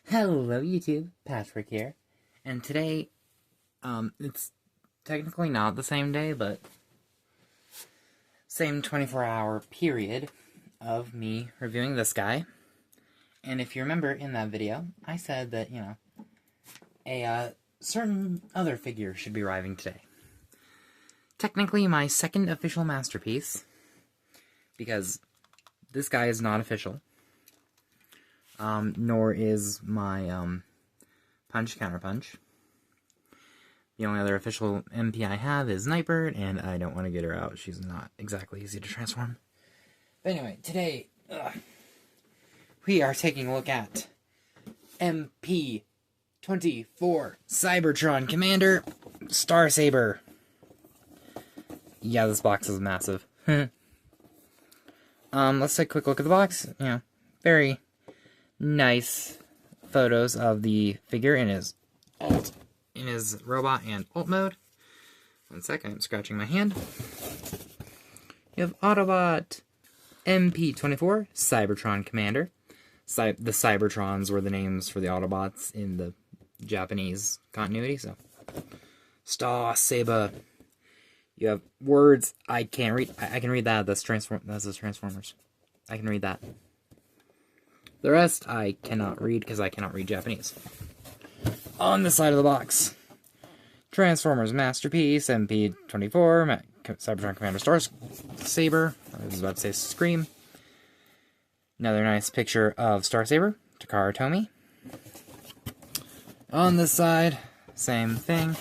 Hello YouTube, Patrick here, and today, it's technically not the same day, but same 24-hour period of me reviewing this guy. And if you remember in that video, I said that, a certain other figure should be arriving today. Technically my second official masterpiece, because this guy is not official. Nor is my, Punch Counterpunch. The only other official MP I have is Nightbird, and I don't want to get her out. She's not exactly easy to transform. But anyway, today, we are taking a look at MP24 Cybertron Commander Star Saber. Yeah, this box is massive. Let's take a quick look at the box. Very nice photos of the figure in his robot and alt mode. 1 second, I'm scratching my hand. You have Autobot MP24 Cybertron Commander. The Cybertrons were the names for the Autobots in the Japanese continuity, so. Star Saber. You have words I can't read. I can read that. That's the Transformers. I can read that. The rest I cannot read because I cannot read Japanese. On the side of the box, Transformers Masterpiece, MP24, Cybertron Commander Star Saber. I was about to say Scream. Another nice picture of Star Saber, Takara Tomy. On this side, same thing.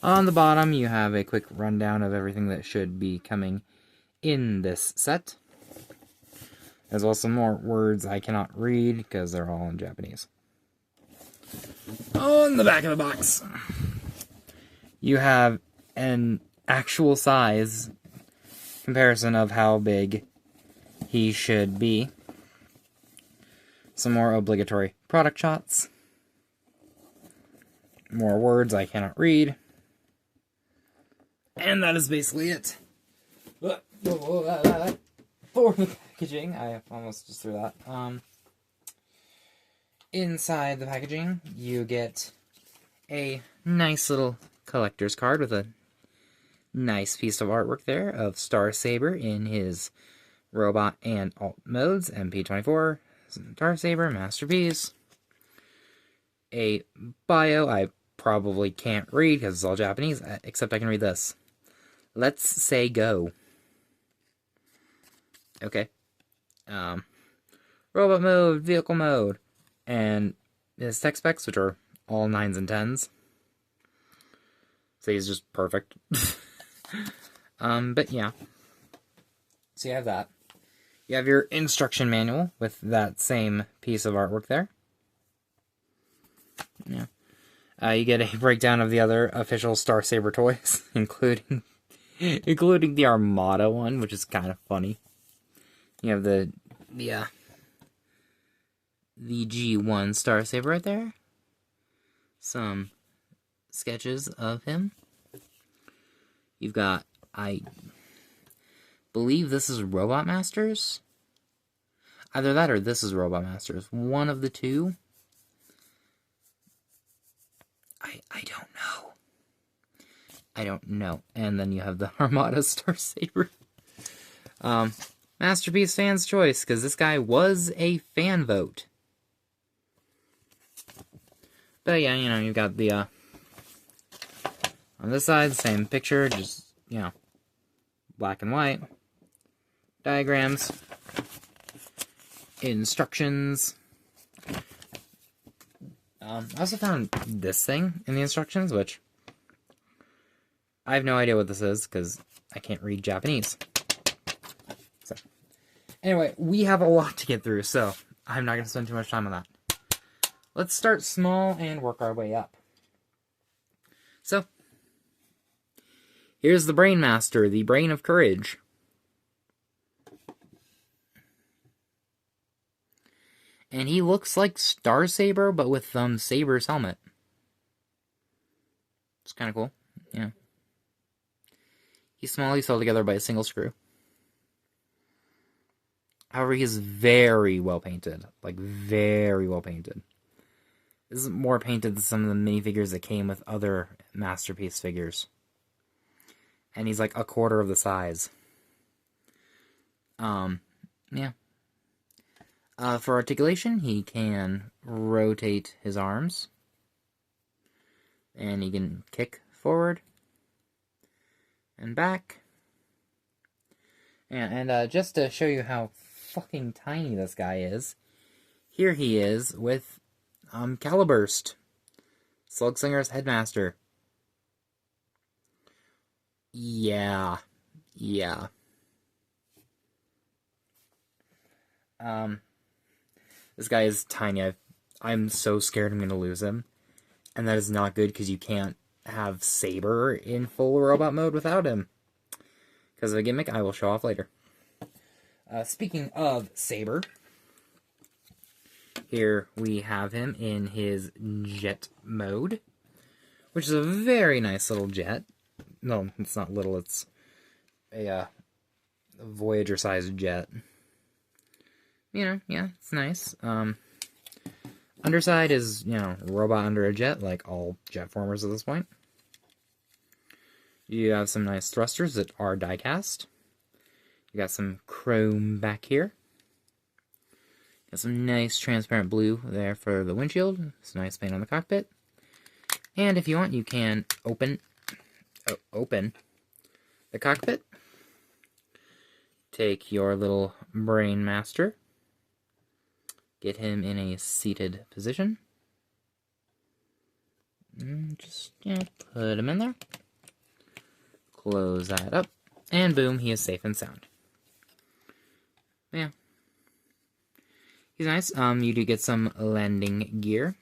On the bottom, you have a quick rundown of everything that should be coming in this set. There's also more words I cannot read because they're all in Japanese. On the back of the box, you have an actual size comparison of how big he should be. Some more obligatory product shots. More words I cannot read. And that is basically it. For the packaging, I almost just threw that. Inside the packaging, you get a nice little collector's card with a nice piece of artwork there of Star Saber in his robot and alt modes. MP24, Star Saber, Masterpiece. A bio I probably can't read because it's all Japanese, except I can read this. Let's say go. Okay. Robot mode, vehicle mode, and his tech specs, which are all 9s and 10s. So he's just perfect. But yeah. So you have that. You have your instruction manual with that same piece of artwork there. Yeah. You get a breakdown of the other official Star Saber toys, including the Armada one, which is kind of funny. You have the G1 Star Saber right there. Some sketches of him. You've got, I believe this is Robot Masters. Either that or this is Robot Masters. One of the two. I don't know. I don't know. And then you have the Armada Star Saber. Masterpiece fan's choice, because this guy was a fan vote. But yeah, you've got the, on this side, same picture, just, black and white. Diagrams. Instructions. I also found this thing in the instructions, which I have no idea what this is, because I can't read Japanese. So, anyway, we have a lot to get through, so I'm not going to spend too much time on that. Let's start small and work our way up. So, here's the Brain Master, the Brain of Courage. And he looks like Star Saber, but with Saber's helmet. It's kind of cool, yeah. He's small, he's held together by a single screw. However, he is very well painted. Like, very well painted. This is more painted than some of the minifigures that came with other Masterpiece figures. And he's like a quarter of the size. Yeah. For articulation, he can rotate his arms. And he can kick forward and back. And just to show you how fucking tiny this guy is, here he is with Caliburst, Slugslinger's headmaster. Yeah. This guy is tiny. I'm so scared I'm going to lose him. And that is not good because you can't have Saber in full robot mode without him. Because of a gimmick I will show off later. Speaking of Saber, here we have him in his jet mode, which is a very nice little jet. No, it's not little, it's a Voyager-sized jet. You know, yeah, it's nice. Underside is, you know, robot under a jet, like all jet formers at this point. You have some nice thrusters that are die-cast. You got some chrome back here. Got some nice transparent blue there for the windshield. It's a nice paint on the cockpit. And if you want, you can open the cockpit. Take your little Brain Master. Get him in a seated position. Just, put him in there. Close that up. And boom, he is safe and sound. Yeah. He's nice. You do get some landing gear.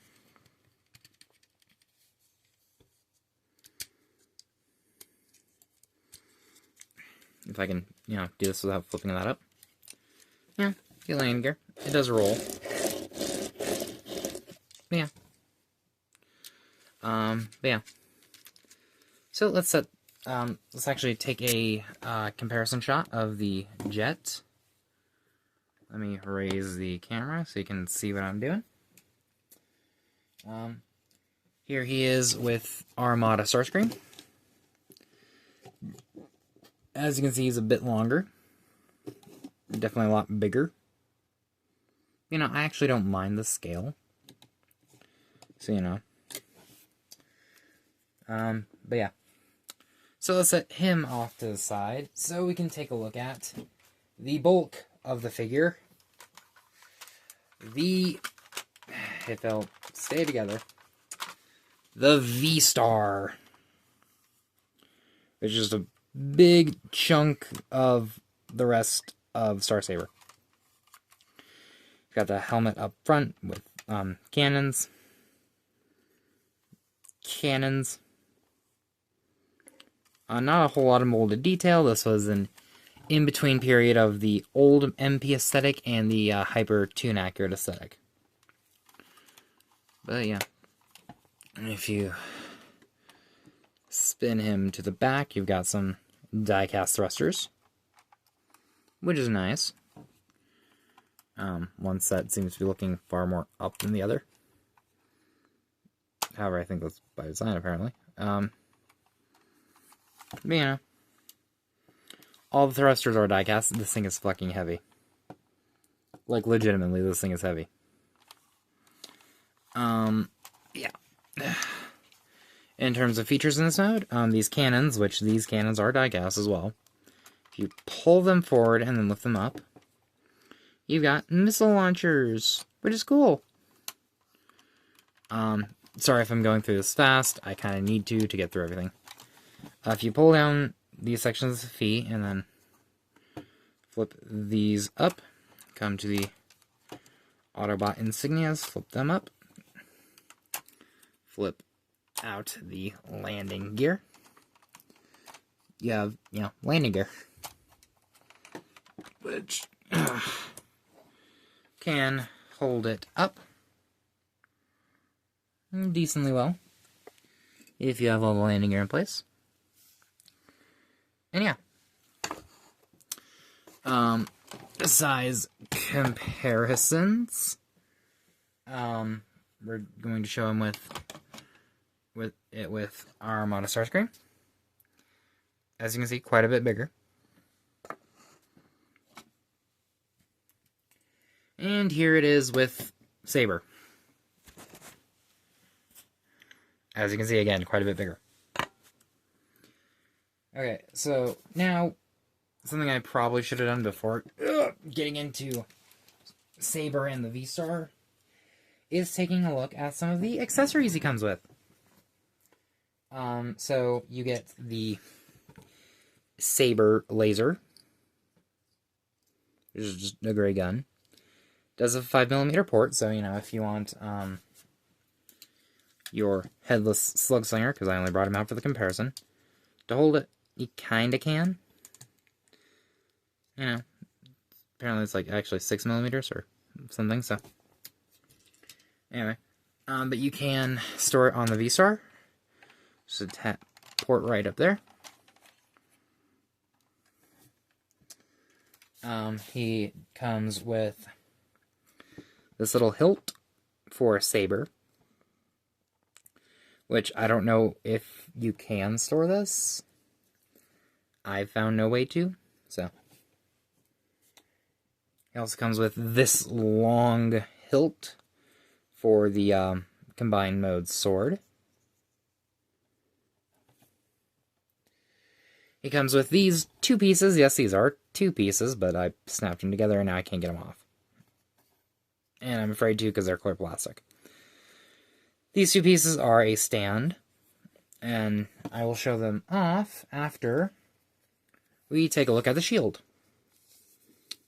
If I can, do this without flipping that up. Yeah, get landing gear. It does roll. But yeah. So let's actually take a comparison shot of the jet. Let me raise the camera so you can see what I'm doing. Here he is with Armada Starscream. As you can see, he's a bit longer. Definitely a lot bigger. I actually don't mind the scale. So, but yeah. So let's set him off to the side so we can take a look at the bulk of the figure. If they'll stay together, the V-Star, which is a big chunk of the rest of Star Saber. Got the helmet up front with cannons. Not a whole lot of molded detail. This was an in-between period of the old MP aesthetic and the hyper tune accurate aesthetic. But yeah, if you spin him to the back, you've got some die-cast thrusters, which is nice. One set seems to be looking far more up than the other. However, I think that's by design, apparently. But, all the thrusters are die-cast. This thing is fucking heavy. Like, legitimately, this thing is heavy. Yeah. In terms of features in this mode, these cannons, which these cannons are die-cast as well, if you pull them forward and then lift them up, you've got missile launchers, which is cool. Sorry if I'm going through this fast. I kind of need to get through everything. If you pull down these sections of the feet and then flip these up, come to the Autobot insignias, flip them up, flip out the landing gear. You have, landing gear, which can hold it up decently well if you have all the landing gear in place. And yeah, size comparisons. we're going to show him with our Armada Starscream. As you can see, quite a bit bigger. And here it is with Saber. As you can see, again, quite a bit bigger. Okay, so now, something I probably should have done before getting into Saber and the V-Star is taking a look at some of the accessories he comes with. So you get the Saber laser, which is just a gray gun. Does a 5mm port, so, you know, if you want your headless slug slinger, because I only brought him out for the comparison, to hold it, you kinda can. You know, apparently it's like actually 6mm or something, so. Anyway, but you can store it on the V-Star. Just a port right up there. He comes with this little hilt for Saber, which I don't know if you can store this. I've found no way to, so. He also comes with this long hilt for the combined mode sword. He comes with these 2 pieces. Yes, these are 2 pieces, but I snapped them together and now I can't get them off. And I'm afraid to because they're clear plastic. These 2 pieces are a stand, and I will show them off after we take a look at the shield,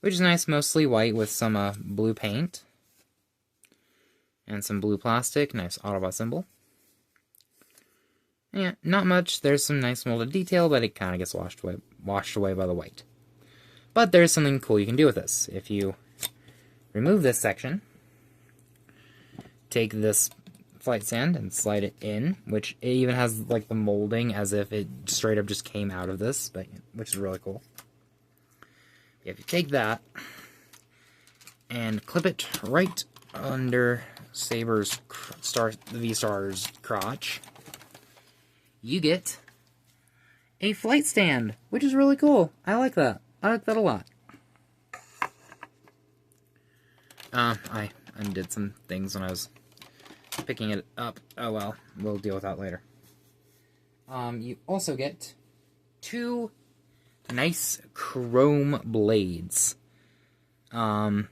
which is nice, mostly white with some blue paint and some blue plastic. Nice Autobot symbol. Yeah, not much. There's some nice molded detail, but it kind of gets washed away by the white. But there's something cool you can do with this. If you remove this section, take this flight stand and slide it in, which it even has like the molding as if it straight up just came out of this, but which is really cool. If you take that and clip it right under Saber's the V-Star's crotch, you get a flight stand, which is really cool. I like that. I like that a lot. I undid some things when I was picking it up. Oh well, we'll deal with that later. You also get 2 nice chrome blades. One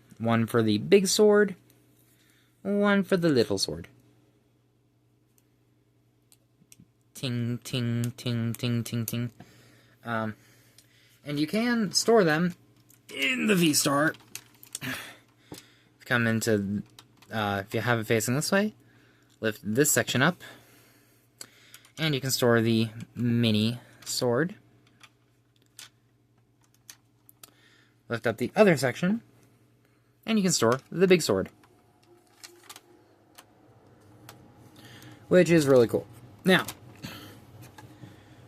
for the big sword, one for the little sword. Ting, ting, ting, ting, ting, ting. And you can store them in the V-Star. Come into, if you have it facing this way, lift this section up, and you can store the mini sword. Lift up the other section, and you can store the big sword, which is really cool. Now,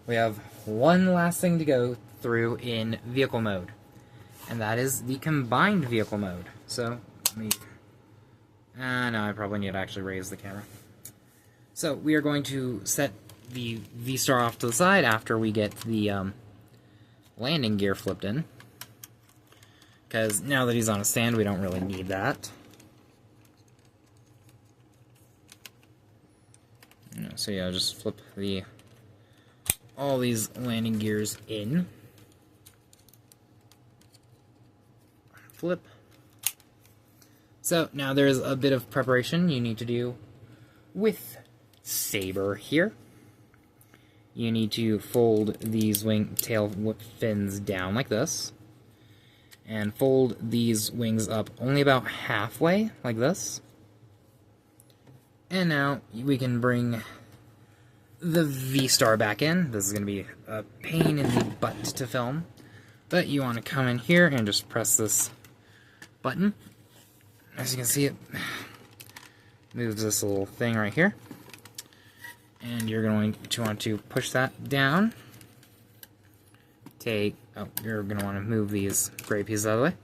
we have one last thing to go through in vehicle mode, and that is the combined vehicle mode. So, let me... no, I probably need to actually raise the camera. So, we are going to set the V-Star off to the side after we get the landing gear flipped in. Because now that he's on a stand, we don't really need that. So yeah, just flip all these landing gears in. Flip. So now there's a bit of preparation you need to do with Saber here. You need to fold these tail fins down like this, and fold these wings up only about halfway, like this. And now we can bring the V-Star back in. This is going to be a pain in the butt to film, but you want to come in here and just press this button. As you can see, it moves this little thing right here. And you're going to want to push that down. You're going to want to move these gray pieces out of the way.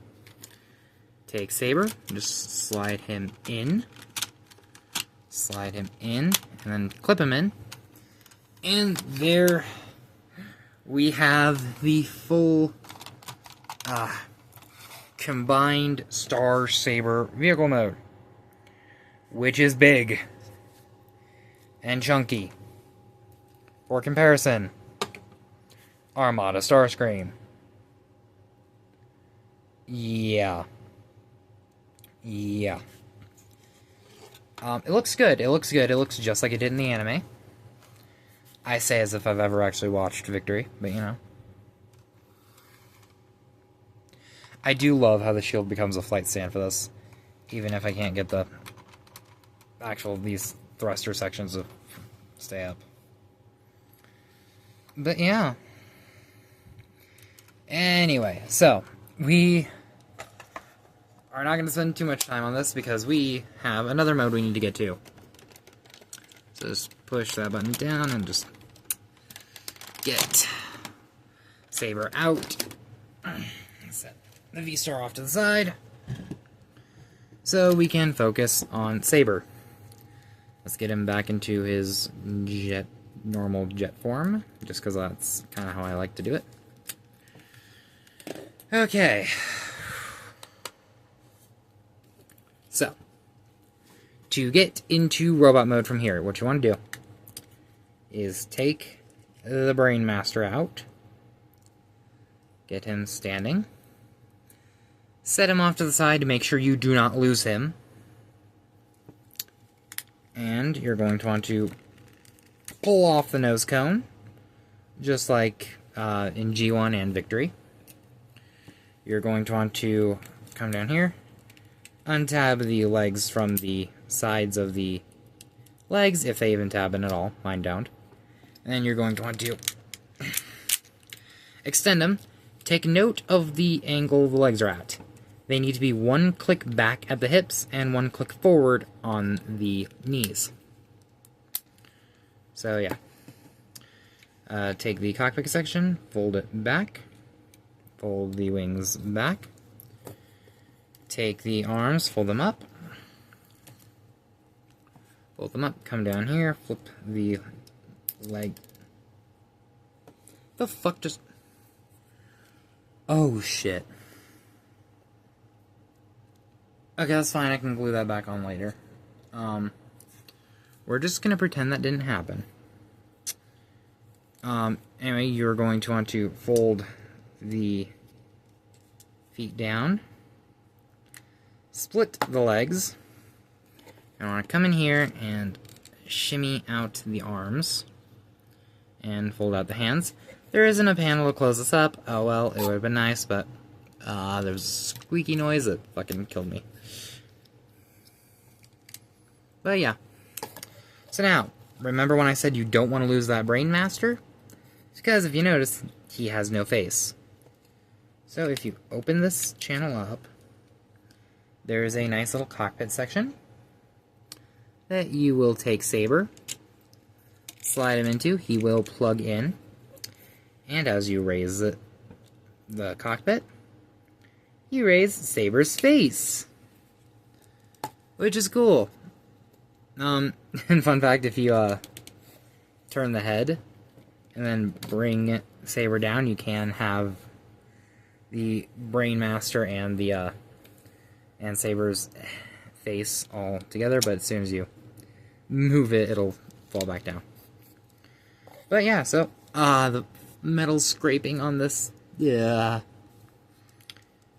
Take Saber, just slide him in Slide him in, and then clip him in. And there we have the full combined Star Saber vehicle mode, which is big and chunky. For comparison, Armada Starscream. Yeah. It looks good. It looks good. It looks just like it did in the anime. I say as if I've ever actually watched Victory, but you know. I do love how the shield becomes a flight stand for this, even if I can't get the these thruster sections to stay up. But yeah. Anyway, so we are not going to spend too much time on this because we have another mode we need to get to. So just push that button down and just get Saber out. Set the V-Star off to the side so we can focus on Saber. Let's get him back into his normal jet form, just because that's kind of how I like to do it. Okay. So, to get into robot mode from here, what you want to do is take the Brain Master out, get him standing, set him off to the side to make sure you do not lose him, and you're going to want to pull off the nose cone, just like in G1 and Victory. You're going to want to come down here, untab the legs from the sides of the legs, if they even tab in at all. Mine don't. And then you're going to want to extend them. Take note of the angle the legs are at. They need to be one click back at the hips and one click forward on the knees. So yeah. Take the cockpit section, fold it back, fold the wings back, take the arms, fold them up, come down here, flip the leg. The fuck just... Oh shit. Okay, that's fine, I can glue that back on later. We're just gonna pretend that didn't happen. Anyway, you're going to want to fold the feet down, split the legs, and I want to come in here and shimmy out the arms, and fold out the hands. There isn't a panel to close this up. Oh well, it would have been nice, but there's a squeaky noise that fucking killed me. But yeah. So now, remember when I said you don't want to lose that Brain Master? It's because if you notice, he has no face. So if you open this channel up, there is a nice little cockpit section that you will take Saber, slide him into, he will plug in, and as you raise the cockpit, you raise Saber's face, which is cool. And fun fact, if you turn the head and then bring Saber down, you can have the Brain Master and the and Saber's face all together, but as soon as you move it, it'll fall back down. But yeah, so the metal scraping on this. Yeah.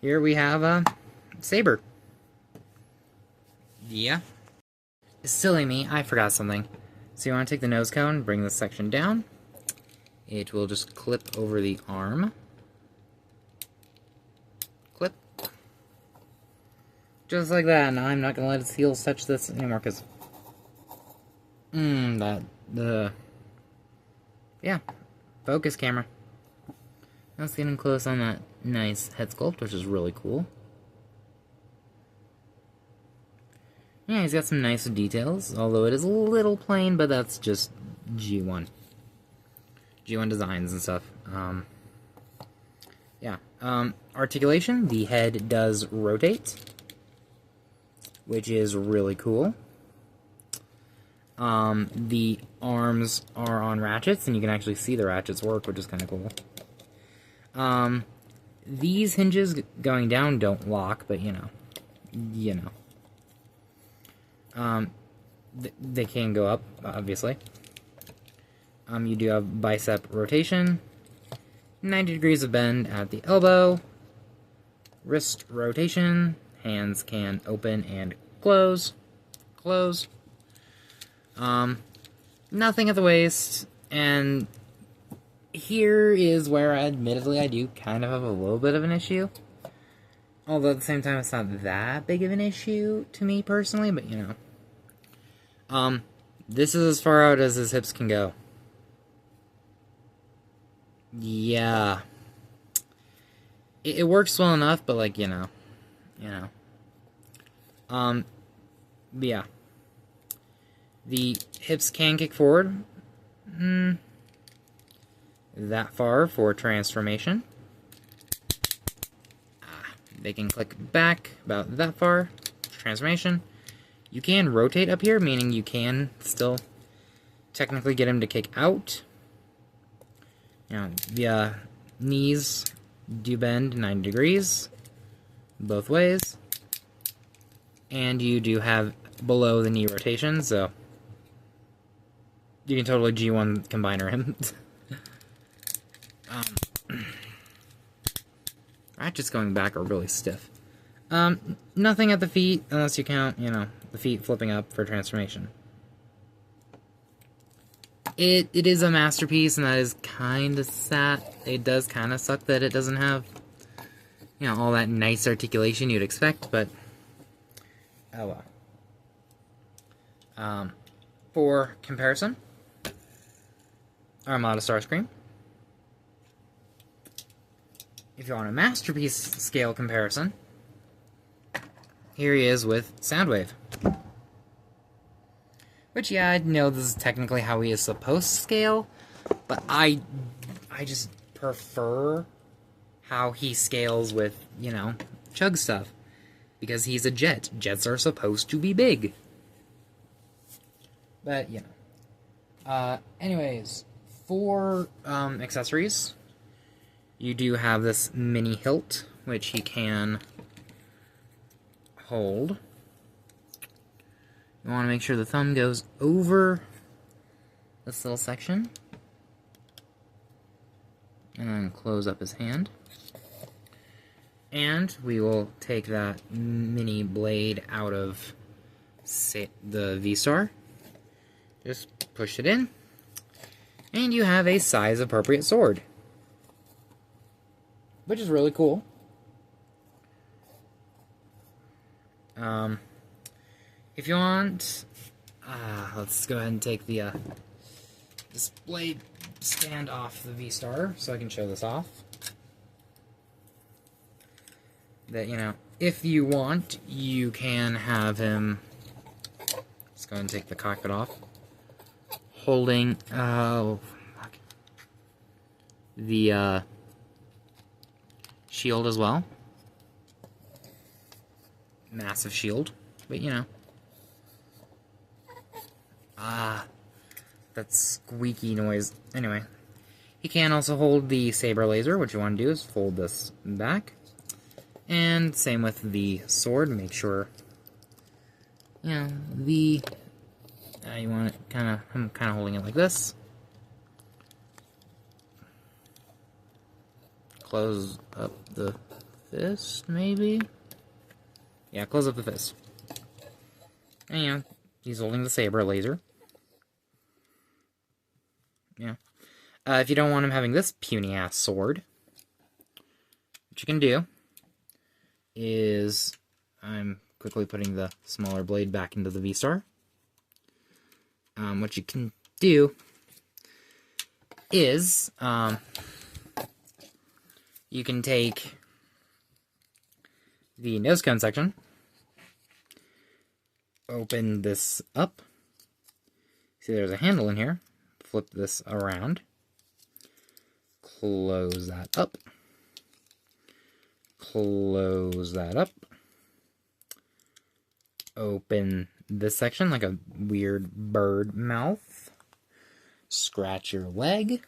Here we have Saber. Yeah. Silly me, I forgot something. So you want to take the nose cone, bring this section down. It will just clip over the arm. Clip. Just like that. Now I'm not going to let its heels touch this anymore, because... Yeah. Focus camera. Let's get in close on that nice head sculpt, which is really cool. Yeah, he's got some nice details, although it is a little plain, but that's just G1. G1 designs and stuff. Yeah. Articulation, the head does rotate, which is really cool. The arms are on ratchets, and you can actually see the ratchets work, which is kind of cool. These hinges going down don't lock, but you know. They can go up, obviously. You do have bicep rotation, 90 degrees of bend at the elbow, wrist rotation, hands can open and close. Nothing at the waist, and here is where admittedly I do kind of have a little bit of an issue. Although at the same time it's not that big of an issue to me personally, but you know. This is as far out as his hips can go. Yeah. It works well enough, but like, you know. But yeah. The hips can kick forward. That far for transformation. They can click back about that far. Transformation. You can rotate up here, meaning you can still technically get him to kick out. You know, the knees do bend 90 degrees both ways. And you do have below the knee rotation, so you can totally G1 combiner him. Ratchets going back are really stiff. Nothing at the feet, unless you count, you know, the feet flipping up for transformation. It is a masterpiece, and that is kind of sad. It does kind of suck that it doesn't have, you know, all that nice articulation you'd expect, but oh well. For comparison, Armada Starscream. If you want a masterpiece scale comparison, here he is with Soundwave. Which, yeah, I know this is technically how he is supposed to scale, but I just prefer how he scales with, you know, Chug stuff. Because he's a jet. Jets are supposed to be big. But, you know. Anyways, for accessories, you do have this mini hilt, which he can hold. You want to make sure the thumb goes over this little section. And then close up his hand. And we will take that mini blade out of the V-Star. Just push it in. And you have a size-appropriate sword. Which is really cool. If you want, let's go ahead and take the this blade stand off the V-Star so I can show this off. That, you know, if you want, you can have him, let's go ahead and take the cockpit off, holding, the shield as well. Massive shield, but you know. That squeaky noise. Anyway, he can also hold the Saber laser. What you want to do is fold this back. And same with the sword. Make sure, you know, you want it I'm kind of holding it like this. Close up the fist, maybe? Yeah, close up the fist. And, you know, he's holding the Saber laser. Yeah. If you don't want him having this puny-ass sword, what you can do is, I'm quickly putting the smaller blade back into the V-Star. What you can do is, you can take the nose cone section, open this up, see there's a handle in here, flip this around, close that up, close that up, open this section, like a weird bird mouth. Scratch your leg.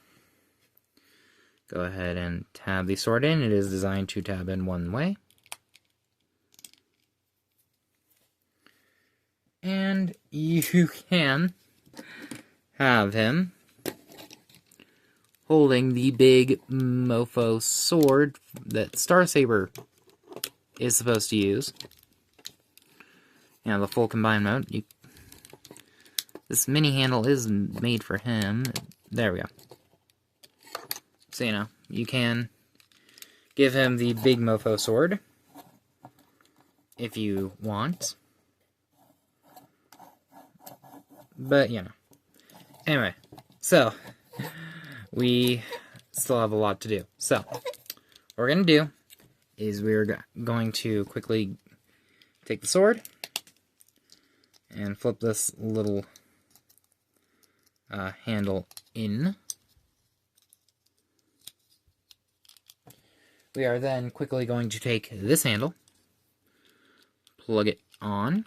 Go ahead and tab the sword in. It is designed to tab in one way. And you can have him holding the big mofo sword that Star Saber is supposed to use. The full combined mode. This mini handle is made for him. There we go. So, you can give him the big mofo sword if you want. But, Anyway, so we still have a lot to do. So, what we're going to do is we're going to quickly take the sword and flip this little handle in. We are then quickly going to take this handle, plug it on.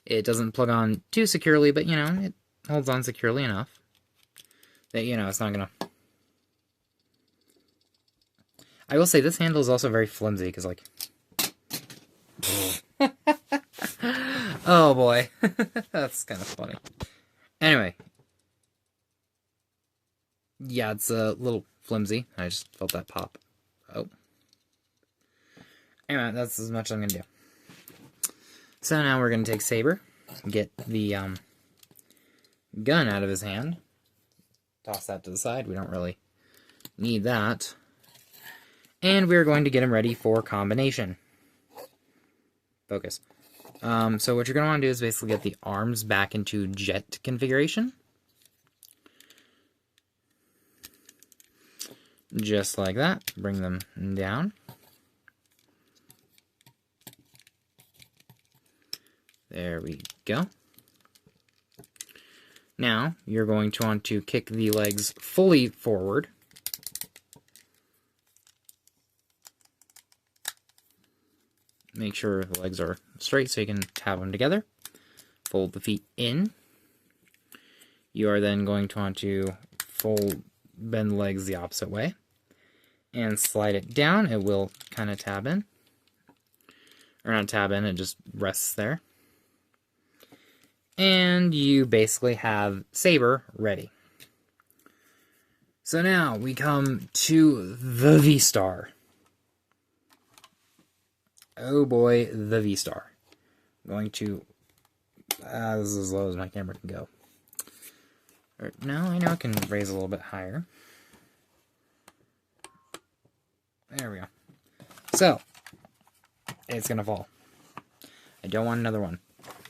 It doesn't plug on too securely, but, it holds on securely enough that, it's not gonna... I will say, this handle is also very flimsy, because, like... Oh, boy. That's kind of funny. Anyway. Yeah, it's a little flimsy. I just felt that pop. Oh. Anyway, that's as much as I'm going to do. So now we're going to take Saber, get the gun out of his hand, toss that to the side. We don't really need that. And we're going to get him ready for combination. Focus. So what you're going to want to do is basically get the arms back into jet configuration. Just like that. Bring them down. There we go. Now, you're going to want to kick the legs fully forward. Make sure the legs are straight so you can tab them together. Fold the feet in. You are then going to want to bend the legs the opposite way. And slide it down. It will kind of tab in. Or not tab in, it just rests there. And you basically have Saber ready. So now we come to the V-Star. Oh boy, the V-Star. I'm going to... this is as low as my camera can go. No, I know it can raise a little bit higher. There we go. So, it's going to fall. I don't want another one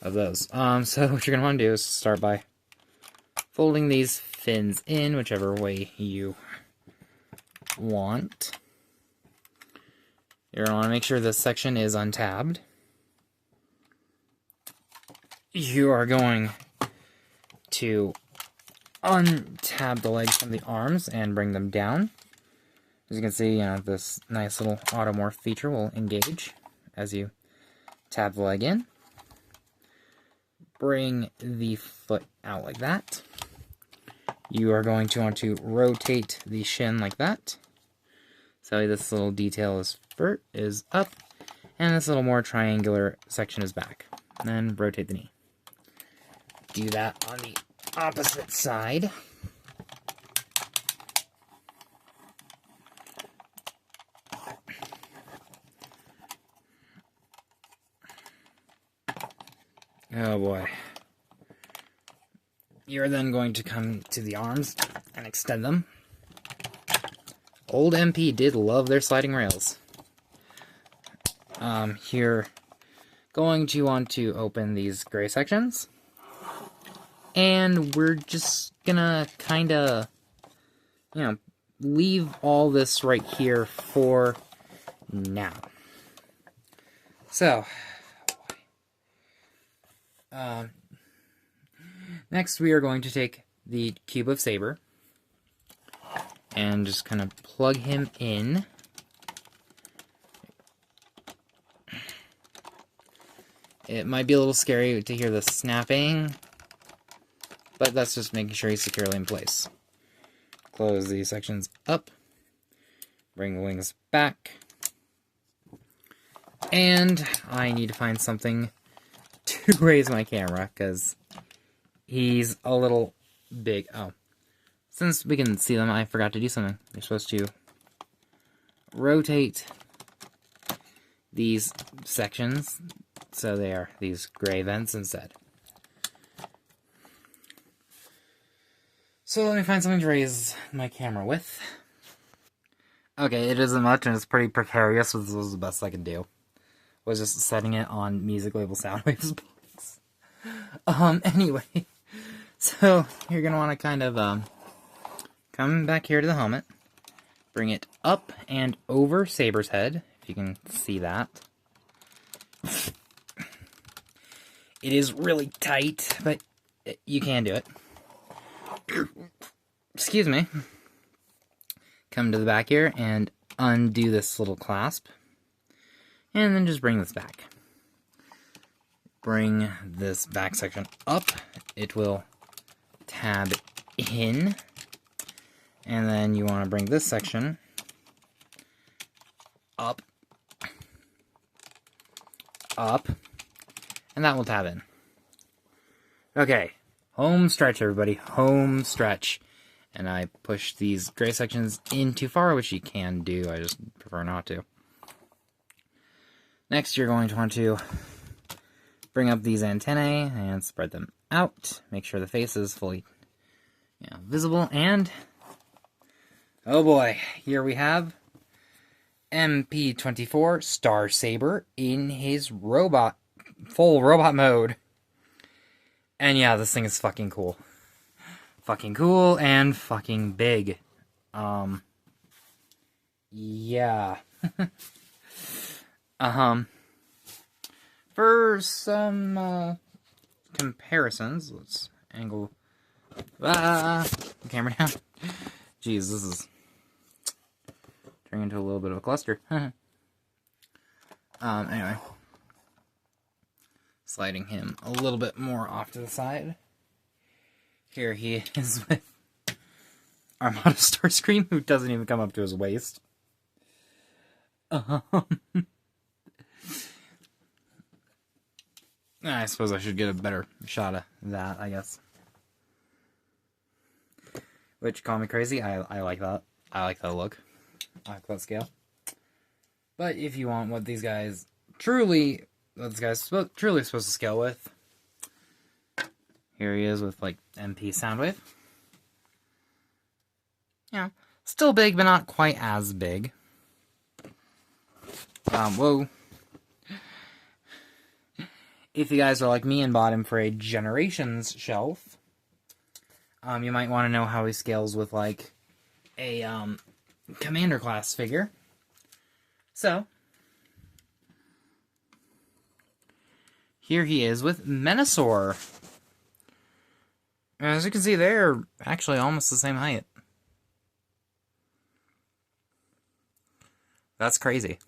of those. So what you're going to want to do is start by folding these fins in whichever way you want. You're going to want to make sure this section is untabbed. You are going to untab the legs from the arms and bring them down. As you can see, this nice little automorph feature will engage as you tab the leg in. Bring the foot out like that. You are going to want to rotate the shin like that. So this little detail is up, and this little more triangular section is back. And then rotate the knee. Do that on the opposite side. Oh boy. You're then going to come to the arms and extend them. Old MP did love their sliding rails. You're going to want to open these gray sections. And we're just gonna kinda, leave all this right here for now. So, next we are going to take the cube of Saber and just kind of plug him in. It might be a little scary to hear the snapping, but that's just making sure he's securely in place. Close these sections up, bring the wings back, and I need to find something to raise my camera, because he's a little big. Oh, since we can see them, I forgot to do something. You're supposed to rotate these sections so they are these gray vents instead. So let me find something to raise my camera with. Okay, it isn't much and it's pretty precarious, so this was the best I could do. Was just setting it on music label Soundwaves box. Anyway, so you're gonna want to kind of come back here to the helmet, bring it up and over Saber's head, if you can see that. It is really tight, but you can do it. Excuse me. Come to the back here and undo this little clasp. And then just bring this back. Bring this back section up. It will tab in. And then you want to bring this section up. Up. And that will tab in. Okay. Home stretch, everybody. Home stretch. And I push these gray sections in too far, which you can do. I just prefer not to. Next, you're going to want to bring up these antennae and spread them out. Make sure the face is fully visible. And, oh boy, here we have MP24 Star Saber in his full robot mode. And yeah, this thing is fucking cool. Fucking cool and fucking big. Yeah. For some comparisons, let's angle the camera down. Jeez, this is turning into a little bit of a cluster. Anyway. Sliding him a little bit more off to the side. Here he is with Armada Starscream, who doesn't even come up to his waist. I suppose I should get a better shot of that, I guess. Which, call me crazy, I like that. I like that look. I like that scale. But if you want what this guy's truly supposed to scale with, here he is with, like, MP Soundwave. Yeah, still big, but not quite as big. Whoa. If you guys are like me and bought him for a Generations shelf, you might want to know how he scales with, like, a, Commander class figure. So, here he is with Menasor. As you can see, they're actually almost the same height. That's crazy.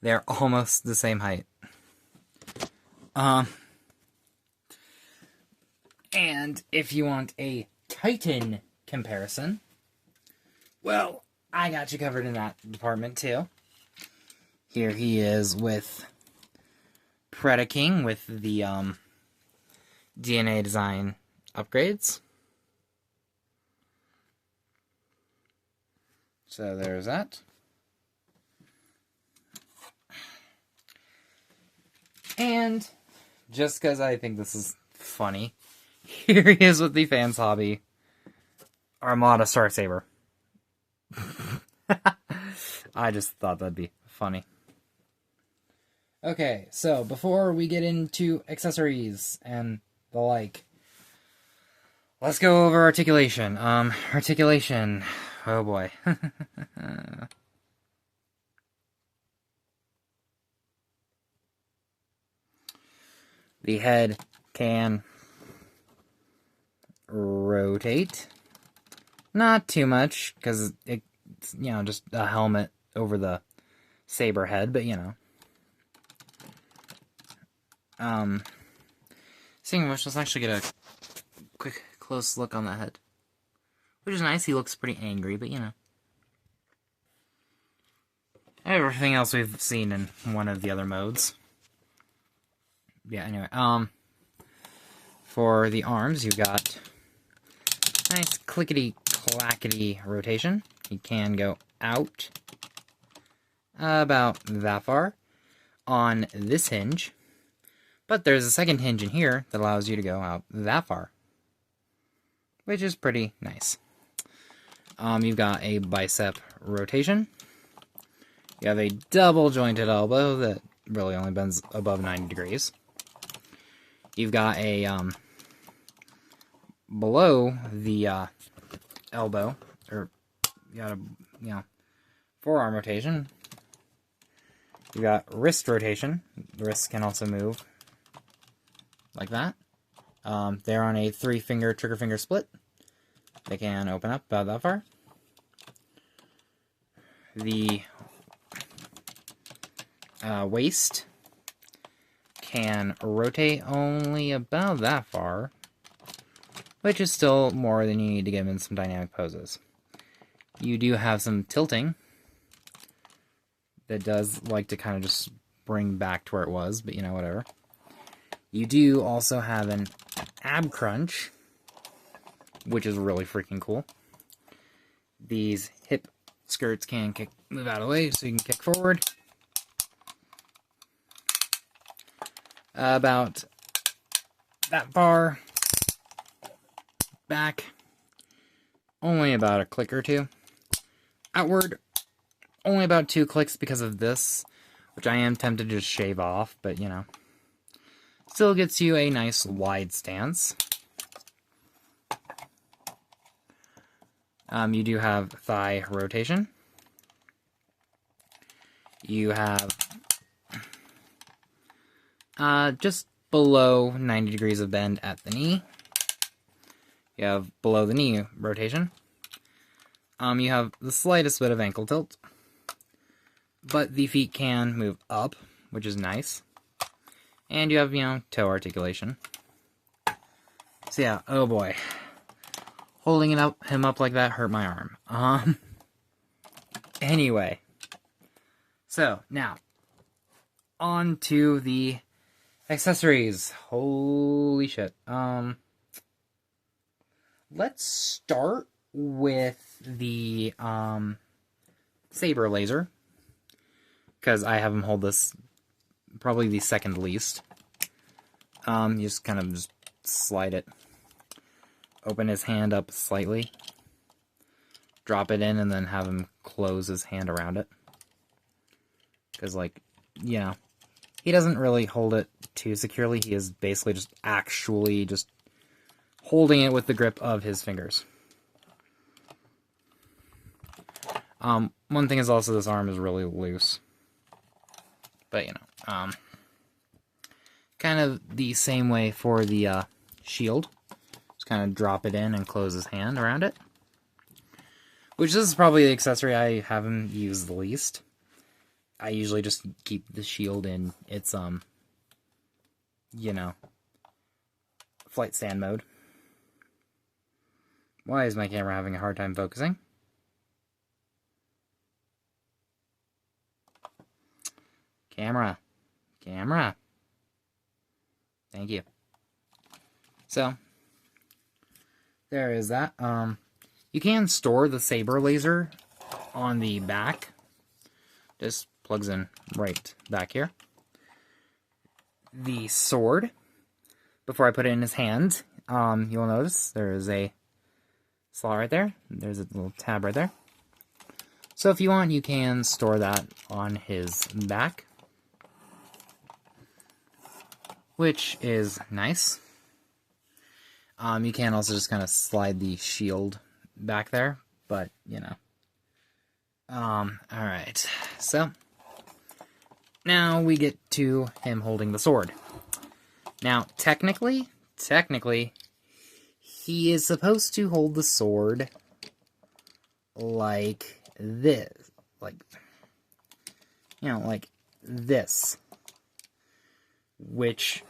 They're almost the same height. And if you want a Titan comparison, well, I got you covered in that department too. Here he is with Predaking with the DNA design upgrades. So there's that. And just because I think this is funny, here he is with the Fans Hobby Armada Star Saber. I just thought that'd be funny. Okay, so before we get into accessories and the like, let's go over articulation. Articulation. Oh boy. The head can rotate. Not too much, because it's, just a helmet over the Saber head, but, Speaking of which, let's actually get a quick close look on that head. Which is nice, he looks pretty angry, but you know. Everything else we've seen in one of the other modes. Yeah, anyway, for the arms, you've got nice clickety-clackety rotation. You can go out about that far on this hinge, but there's a second hinge in here that allows you to go out that far, which is pretty nice. You've got a bicep rotation. You have a double jointed elbow that really only bends above 90 degrees. You've got a below the elbow, or you got a forearm rotation. You got wrist rotation. The wrists can also move like that. They're on a 3-finger trigger finger split. They can open up about that far. The waist can rotate only about that far, which is still more than you need to get in some dynamic poses. You do have some tilting that does like to kind of just bring back to where it was, but you know, whatever. You do also have an ab crunch, which is really freaking cool. These hip skirts can move out of the way so you can kick forward. About that far back, only about a click or two. Outward, only about 2 clicks because of this, which I am tempted to just shave off, but you know, still gets you a nice wide stance. You do have thigh rotation. You have just below 90 degrees of bend at the knee. You have below the knee rotation. You have the slightest bit of ankle tilt, but the feet can move up, which is nice. And you have, you know, toe articulation. So yeah, oh boy. Holding him up like that hurt my arm. Anyway. So, now, on to the accessories. Holy shit. Let's start with the SABER laser, because I have him hold this probably the second least. You just kind of just slide it, open his hand up slightly, drop it in, and then have him close his hand around it. Because, like, you know, he doesn't really hold it too securely. He is basically just actually just holding it with the grip of his fingers. One thing is also this arm is really loose. But, you know, kind of the same way for the shield. Just kind of drop it in and close his hand around it. Which this is probably the accessory I have him use the least. I usually just keep the shield in its, you know, flight stand mode. Why is my camera having a hard time focusing? Camera. Camera. Thank you. So, there is that. You can store the SABER laser on the back. Just plugs in right back here. The sword, before I put it in his hand, you'll notice there is a slot right there. There's a little tab right there. So if you want, you can store that on his back, which is nice. You can also just kind of slide the shield back there, but, you know. Alright, so now we get to him holding the sword. Now, technically, he is supposed to hold the sword like this. Like, you know, like this. which...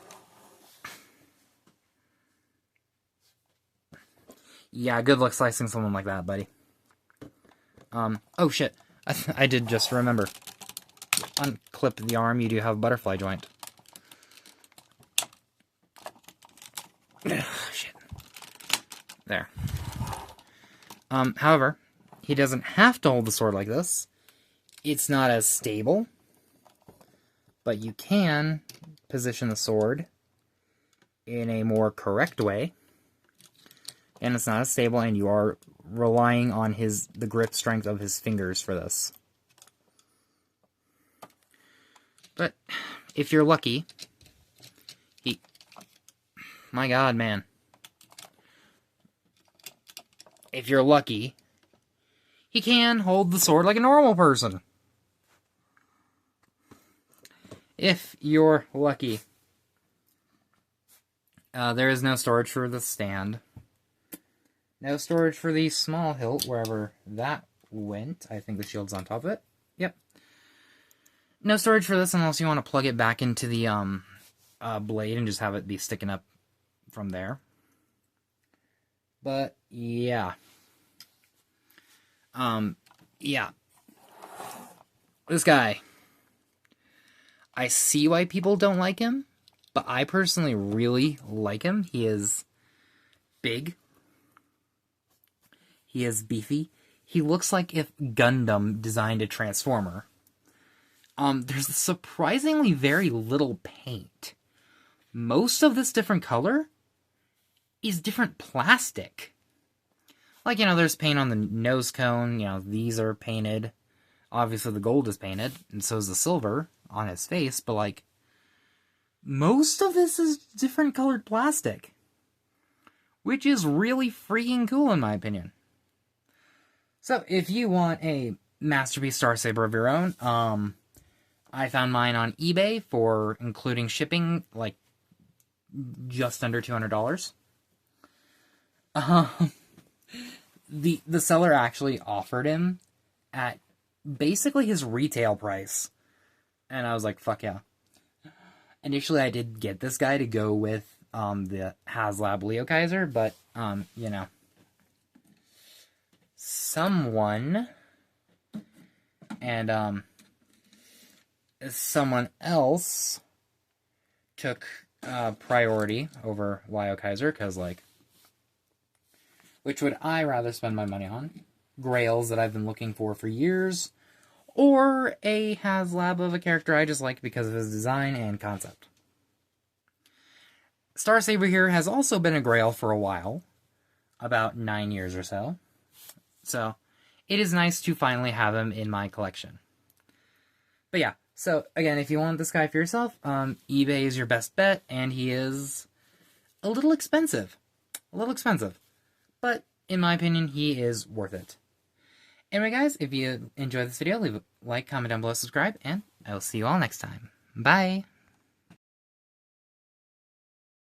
Yeah, good luck slicing someone like that, buddy. Oh shit. I did just remember. Unclip the arm, you do have a butterfly joint. Shit. There. However, he doesn't have to hold the sword like this. It's not as stable. But you can position the sword in a more correct way. And it's not as stable, and you are relying on the grip strength of his fingers for this. But if you're lucky, my god, man. If you're lucky, he can hold the sword like a normal person. If you're lucky. There is no storage for the stand. No storage for the small hilt, wherever that went. I think the shield's on top of it. Yep. No storage for this unless you want to plug it back into the blade and just have it be sticking up from there. But, yeah. Yeah. This guy. I see why people don't like him, but I personally really like him. He is big. He is beefy. He looks like if Gundam designed a Transformer. There's surprisingly very little paint. Most of this different color is different plastic. Like, there's paint on the nose cone. These are painted. Obviously, the gold is painted, and so is the silver on his face. But, like, most of this is different colored plastic. Which is really freaking cool, in my opinion. So, if you want a Masterpiece Star Saber of your own, I found mine on eBay for, including shipping, like, just under $200. The seller actually offered him at basically his retail price. And I was like, fuck yeah. Initially, I did get this guy to go with the HasLab Leo Kaiser, but, someone and someone else took priority over Leo Kaiser, because, like, which would I rather spend my money on? Grails that I've been looking for years, or a HasLab of a character I just like because of his design and concept. Star Saber here has also been a Grail for a while, about 9 years or so. So, it is nice to finally have him in my collection. But yeah, so again, if you want this guy for yourself, eBay is your best bet, and he is a little expensive. But, in my opinion, he is worth it. Anyway, guys, if you enjoyed this video, leave a like, comment down below, subscribe, and I will see you all next time. Bye!